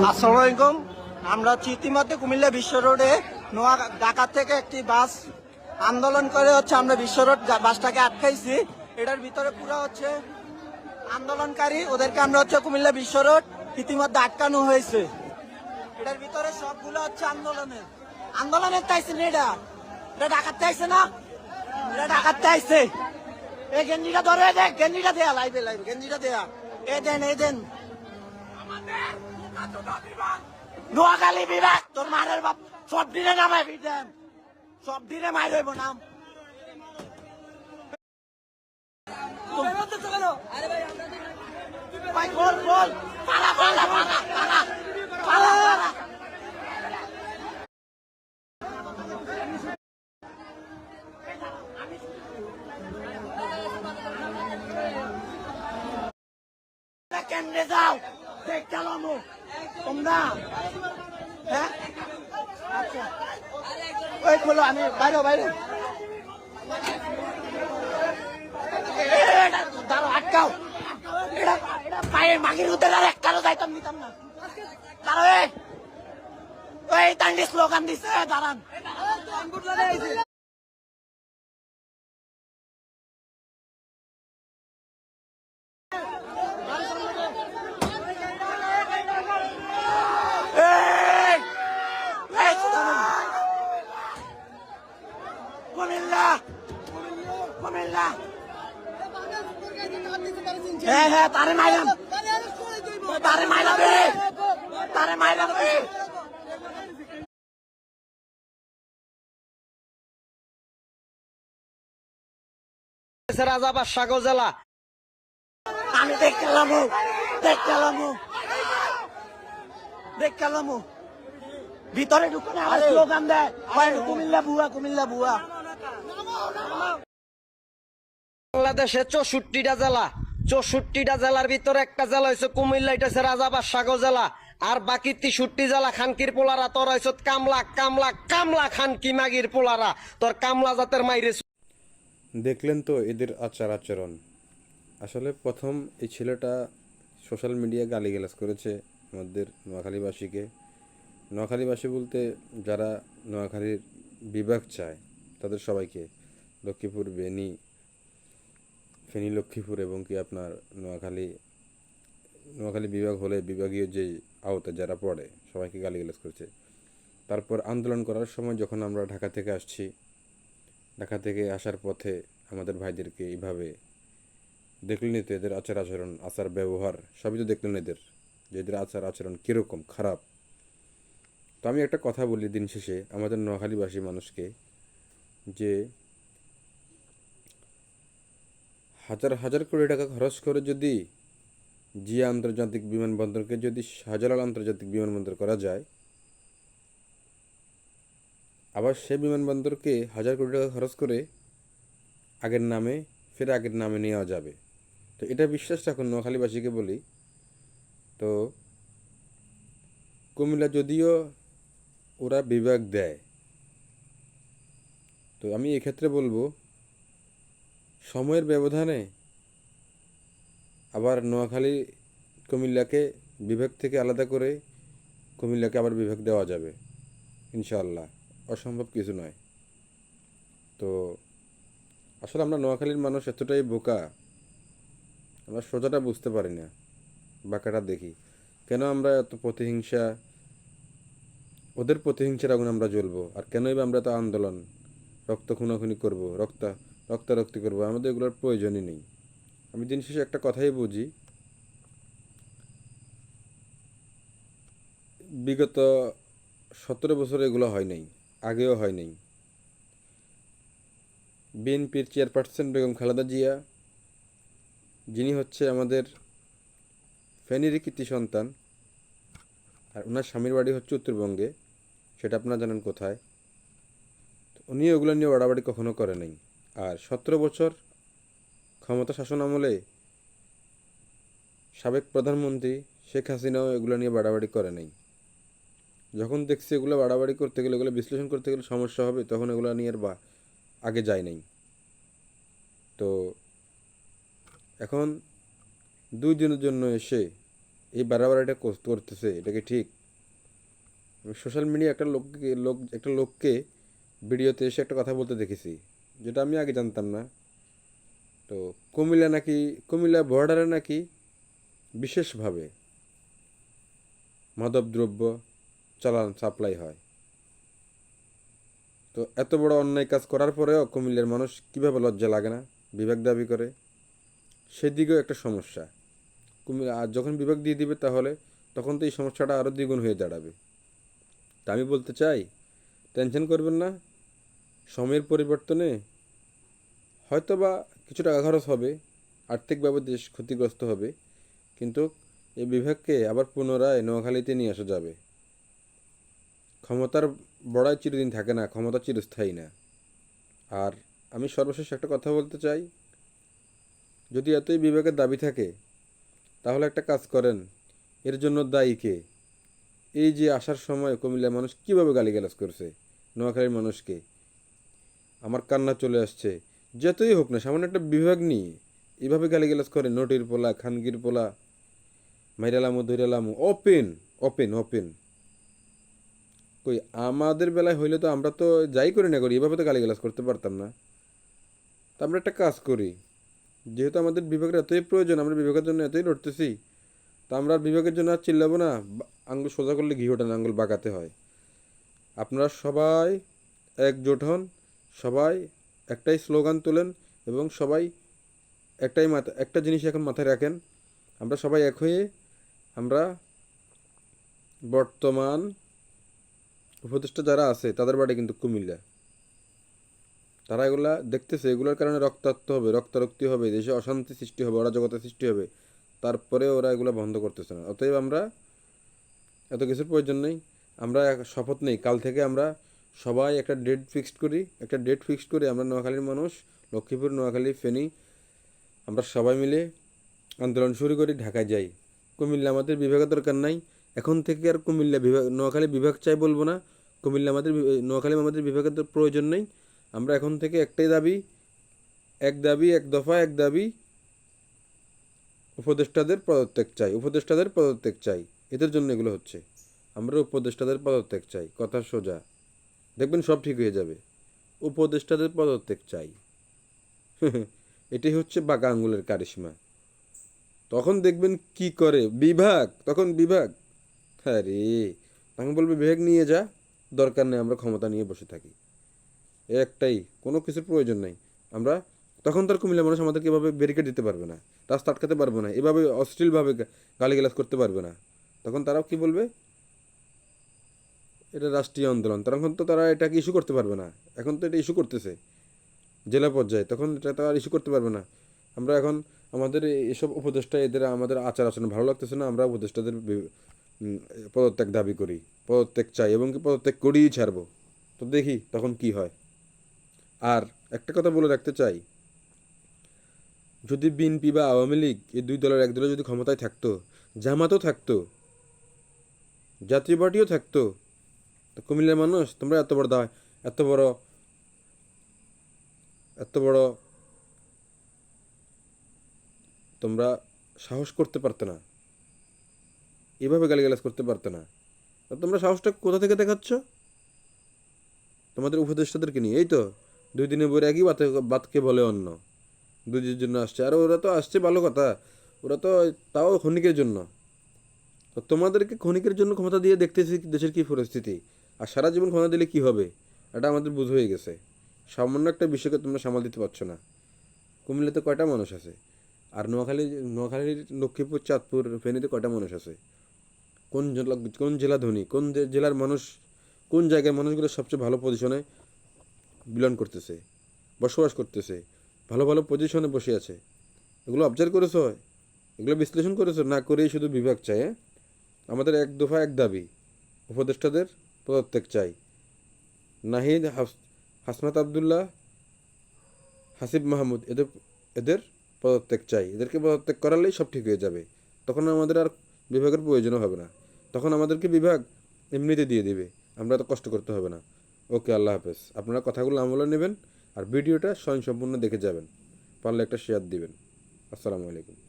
আসসালামু আলাইকুম। আমরা ইতিমধ্যে কুমিল্লা বিশ্ব রোডে নোয়া ঢাকা থেকে একটি বাস আন্দোলন করে আমরা বিশ্ব রোড বাসটাকে আটকাইছি। এটার ভিতরে পুরো আন্দোলনকারী, ওদেরকে আমরা কুমিল্লা বিশ্ব রোড ইতিমধ্যে আটকানো হয়েছে। এটার ভিতরে সবগুলো আন্দোলনের চাইছে না। এটা ঢাকাতে আইছে না, এটা ঢাকাতে আইছে। এই গেঞ্জিটা ধরে দেখ, গেঞ্জিটা দেয়া লাইবে গেঞ্জিটা দেয়া। এই দেন নোয়াখালী বিভাগ, তোর মারের বাপ সব দিনে নামাই দিতেন, সব দিনে মাই হইব নাম। কেন্দ্রে যাও, দেখ চালামো তোমরা। হ্যাঁ আচ্ছা, ওই খোলো, আমি বাইরে দাঁড়ো, আটকাও। এটা পায়ের মাগির উদ্ধার আর একটারও যাইতাম নিতাম না। দাঁড়ো, ওই তান্ডি স্লোগান দিচ্ছে, দাঁড়ান। হ্যাঁ তারে মাইলাম, তারে মাইলাম। রাজা বাদশাহ জেলা আমি দেখলাম ভিতরে ঢুকে আবার স্লোগান দেয়, কুমিল্লা বুয়া। বাংলাদেশে 64টা জেলার ভিতরে একটা জেলা হয়েছে কুমিল্লা, এটা হচ্ছে রাজা বাদশাহ জেলা। আর বাকি 63 জেলা খানকির পোলারা, তোর হয়েছে কামলা খানকি মাগির পোলারা, তোর কামলা জাতের মাইরে। দেখলেন তো এদের আচার আচরণ। আসলে প্রথম এই ছেলেটা সোশ্যাল মিডিয়ায় গালিগালাজ করেছে আমাদের নোয়াখালীবাসীকে। নোয়াখালীবাসী বলতে যারা নোয়াখালীর বিভাগ চায় তাদের সবাইকে, লক্ষ্মীপুর, ফেনী লক্ষ্মীপুর এবং কি আপনার নোয়াখালী বিভাগ হলে বিভাগীয় যে আওতায় যারা পড়ে সবাইকে গালিগালাজ করেছে। তারপর আন্দোলন করার সময় যখন আমরা ঢাকা থেকে আসছি, ঢাকা থেকে আসার পথে আমাদের ভাইদেরকে এইভাবে দেখলেন তো, এদের আচার আচরণ, আচার ব্যবহার সবই তো দেখলেন যে এদের আচার আচরণ কীরকম খারাপ। তো আমি একটা কথা বলি দিন শেষে আমাদের নোয়াখালীবাসী মানুষকে, যে হাজার হাজার কোটি টাকা খরচ করে যদি জিয়া আন্তর্জাতিক বিমানবন্দরকে যদি শাহজালাল আন্তর্জাতিক বিমানবন্দর করা যায়, আবার সেই বিমানবন্দরকে হাজার কোটি টাকা খরচ করে আগের নামে নেওয়া যাবে। তো এটা বিশ্বাস রাখুন নোয়াখালীবাসীকে বলি। তো কুমিল্লা যদিও ওরা বিভাগ দেয়, তো আমি এক্ষেত্রে বলবো সময়ের ব্যবধানে আবার কুমিল্লাকে বিভাগ থেকে আলাদা করে কুমিল্লাকে আবার বিভাগ দেওয়া যাবে ইনশাআল্লাহ, অসম্ভব কিছু নয়। তো আসলে আমরা নোয়াখালীর মানুষ এতটাই বোকা, আমরা সোজাটা বুঝতে পারি না, বাঁকাটা দেখি। কেন আমরা এত ওদের প্রতিহিংসার আগুন আমরা জ্বলবো? আর কেনই বা আমরা তো আন্দোলন, রক্ত খুনাখুনি করবো, রক্তারক্তি করবো? আমাদের এগুলোর প্রয়োজনই নেই। আমি দিন শেষে একটা কথাই বুঝি, বিগত 17 বছর এগুলো হয় নাই, আগেও হয় নাই। বিএনপির চেয়ারপারসন বেগম খালেদা জিয়া, যিনি হচ্ছে আমাদের ফেনীরই কৃতি সন্তান, আর ওনার স্বামীর বাড়ি হচ্ছে উত্তরবঙ্গে, সেটা আপনারা জানেন কোথায়। উনি ওগুলো নিয়ে বাড়াবাড়ি কখনো করে নাই। আর 17 বছর ক্ষমতা শাসন আমলে সাবেক প্রধানমন্ত্রী শেখ হাসিনাও এগুলো নিয়ে বাড়াবাড়ি করে নাই। যখন দেখছি এগুলো বাড়াবাড়ি করতে গেলে, এগুলো বিশ্লেষণ করতে গেলে সমস্যা হবে, তখন এগুলো নিয়ে আর আগে যায় নাই। তো এখন 2 দিনের জন্য এসে এই বাড়াবাড়িটা করতেছে, এটা কি ঠিক? সোশ্যাল মিডিয়া একটা লোককে ভিডিওতে এসে একটা কথা বলতে দেখেছি, যেটা আমি আগে জানতাম না। তো কুমিল্লা বর্ডারে নাকি বিশেষভাবে মাদকদ্রব্য সাপ্লাই হয়। তো এত বড় অন্যায় কাজ করার পরেও কুমিল্লার মানুষ কীভাবে লজ্জা লাগে না বিভাগ দাবি করে? সেদিকেও একটা সমস্যা। কুমিল্লা আর যখন বিভাগ দিয়ে দিবে তাহলে তখন তো এই সমস্যাটা আরও দ্বিগুণ হয়ে দাঁড়াবে। তা আমি বলতে চাই, টেনশন করবেন না। সময়ের পরিবর্তনে হয়তো বা কিছু টাকা খরচ হবে, আর্থিকভাবে দেশ ক্ষতিগ্রস্ত হবে, কিন্তু এই বিভাগকে আবার পুনরায় নোয়াখালীতে নিয়ে আসা যাবে। ক্ষমতার বড়াই চিরদিন থাকে না, ক্ষমতা চিরস্থায়ী না। আর আমি সর্বশেষ একটা কথা বলতে চাই, যদি এতই বিভাগের দাবি থাকে তাহলে একটা কাজ করেন, এর জন্য দায়ী কে? এই যে আসার সময় কুমিল্লার মানুষ কীভাবে গালিগালাজ করছে নোয়াখালীর মানুষকে, আমার কান্না চলে আসছে। যতই হোক না, সামান্য একটা বিভাগ নিয়ে এভাবে গালিগালাজ করে, নটির পোলা, খানগির পোলা, মাইরালামু ধৈরালামু, ওপেন ওপেন ওপেন। কই আমাদের বেলায় হইলে তো আমরা তো যাই করি না করি এভাবে তো গালিগালাজ করতে পারতাম না। তা আমরা একটা কাজ করি, যেহেতু আমাদের বিভাগের এতই প্রয়োজন, আমরা বিভাগের জন্য এতই লড়তেছি, তা আমরা বিভাগের জন্য আর চিল্লাবো না। আঙ্গুল সোজা করলে ঘি ওঠে না, আঙ্গুল বাঁকাতে হয়। আপনারা সবাই একজোট হন, সবাই একটাই স্লোগান তোলেন, এবং সবাই একটা জিনিস এখন মাথায় রাখেন, আমরা সবাই এক হয়ে আমরা বর্তমান উপদেষ্টা যারা আছে তাদের বাড়ি কিন্তু কুমিল্লা, তারা এগুলা দেখতেছে, এগুলোর কারণে রক্তাক্ত হবে, রক্তারক্তি হবে, দেশে অশান্তি সৃষ্টি হবে, অরাজকতা সৃষ্টি হবে, তারপরে ওরা এগুলো বন্ধ করতেছে না। অতএব আমরা এত কিছুর প্রয়োজন নেই। আমরা শপথ নেই, কাল থেকে আমরা সবাই একটা ডেট ফিক্সড করি, আমরা নোয়াখালীর মানুষ, লক্ষ্মীপুর, নোয়াখালী, ফেনী, আমরা সবাই মিলে আন্দোলন শুরু করি, ঢাকায় যাই। কুমিল্লা আমাদের বিভাগের দরকার নাই। এখন থেকে আর নোয়াখালী বিভাগ চাই বলবো না। নোয়াখালী আমাদের বিভাগের প্রয়োজন নেই। আমরা এখন থেকে একটাই দাবি, এক দফা এক দাবি, উপদেষ্টাদের পদত্যাগ চাই। এদের জন্য এগুলো হচ্ছে। আমরা উপদেষ্টাদের পদত্যাগ চাই, কথা সোজা, দেখবেন সব ঠিক হয়ে যাবে। উপদেষ্টাদের পদত্যাগ চাই। এটাই হচ্ছে বাঁকা আঙ্গুলের কারিশমা। তখন দেখবেন কি করে বিভাগ। হ্যাঁ রে, তখন বলবে বিভাগ নিয়ে যা, দরকার নেই আমরা ক্ষমতা নিয়ে বসে থাকি। একটাই, কোনো কিছুর প্রয়োজন নাই। আমরা তখন তার কুমিল্লা মানুষ আমাদেরকে এভাবে ব্যারিকেড দিতে পারবে না, রাস্তা আটকাতে পারবে না, এভাবে অশ্লীলভাবে গালিগালাজ করতে পারবে না। তখন তারাও কি বলবে, এটা রাষ্ট্রীয় আন্দোলন। তখন তো তারা এটাকে ইস্যু করতে পারবে না। এখন তো এটা ইস্যু করতেছে জেলা পর্যায়ে, তখন এটা তো আর ইস্যু করতে পারবে না। আমরা এখন আমাদের এসব উপদেষ্টা, এদের আমাদের আচার আচরণ ভালো লাগতেছে না, আমরা উপদেষ্টাদের পদত্যাগ দাবি করি, পদত্যাগ চাই, এবং কি পদত্যাগ করেই ছাড়বো। তো দেখি তখন কি হয়। আর একটা কথা বলে রাখতে চাই, যদি বিএনপি বা আওয়ামী লীগ এই দুই দলের এক দলে যদি ক্ষমতায় থাকতো, জামাতও থাকতো, জাতীয় পার্টিও থাকতো, তো কুমিল্লার মানুষ তোমরা এত বড় এত বড় তোমরা সাহস করতে পারতো না, এভাবে গালিগালাজ করতে পারতো না। তোমরা সাহসটা কোথা থেকে দেখাচ্ছ? তোমাদের উপদেষ্টাদেরকে নিয়ে। এই তো 2 দিনে বই একই বাতকে বলে অন্য, 2 দিনের জন্য আসছে। আর ওরা তো আসছে ভালো কথা, ওরা তো তাও ক্ষণিকের জন্য। তো তোমাদেরকে ক্ষণিকের জন্য ক্ষমতা দিয়ে দেখতেছি দেশের কী পরিস্থিতি, আর সারা জীবন ক্ষমতা দিলে কি হবে, এটা আমাদের বুঝ হয়ে গেছে। সামান্য একটা বিষয়কে তোমরা সামাল দিতে পারছো না। কুমিল্লাতে কয়টা মানুষ আছে? আর নোয়াখালীর লক্ষ্মীপুর, চাঁদপুর, ফেনীতে কয়টা মানুষ আছে? কোন জেলা ধনী, জেলার মানুষ, কোন জায়গায় মানুষগুলো সবচেয়ে ভালো পজিশনে বিলং করতেছে, বসবাস করতেছে, ভালো ভালো পজিশনে বসে আছে? এগুলো অবজার্ভ করেছো? এগুলো বিশ্লেষণ করেছো? না করেই শুধু বিভাগ চাই। আমাদের এক দফা এক দাবি, উপদেষ্টাদের পদত্যাগ চাই। নাহিদ, হাসনাত আবদুল্লাহ, হাসিব মাহমুদ, এদের পদত্যাগ চাই। এদেরকে পদত্যাগ করালেই সব ঠিক হয়ে যাবে। তখন আমাদের আর বিভাগের প্রয়োজনও হবে না। তখন আমাদেরকে বিভাগ এমনিতে দিয়ে দিবে, আমরা তো কষ্ট করতে হবে না। ওকে, আল্লাহ হাফেজ। আপনারা কথাগুলো আমলে নেবেন, আর ভিডিওটা স্বয়ংসম্পূর্ণ দেখে যাবেন, পারলে একটা শেয়ার দিবেন। আসসালামু আলাইকুম।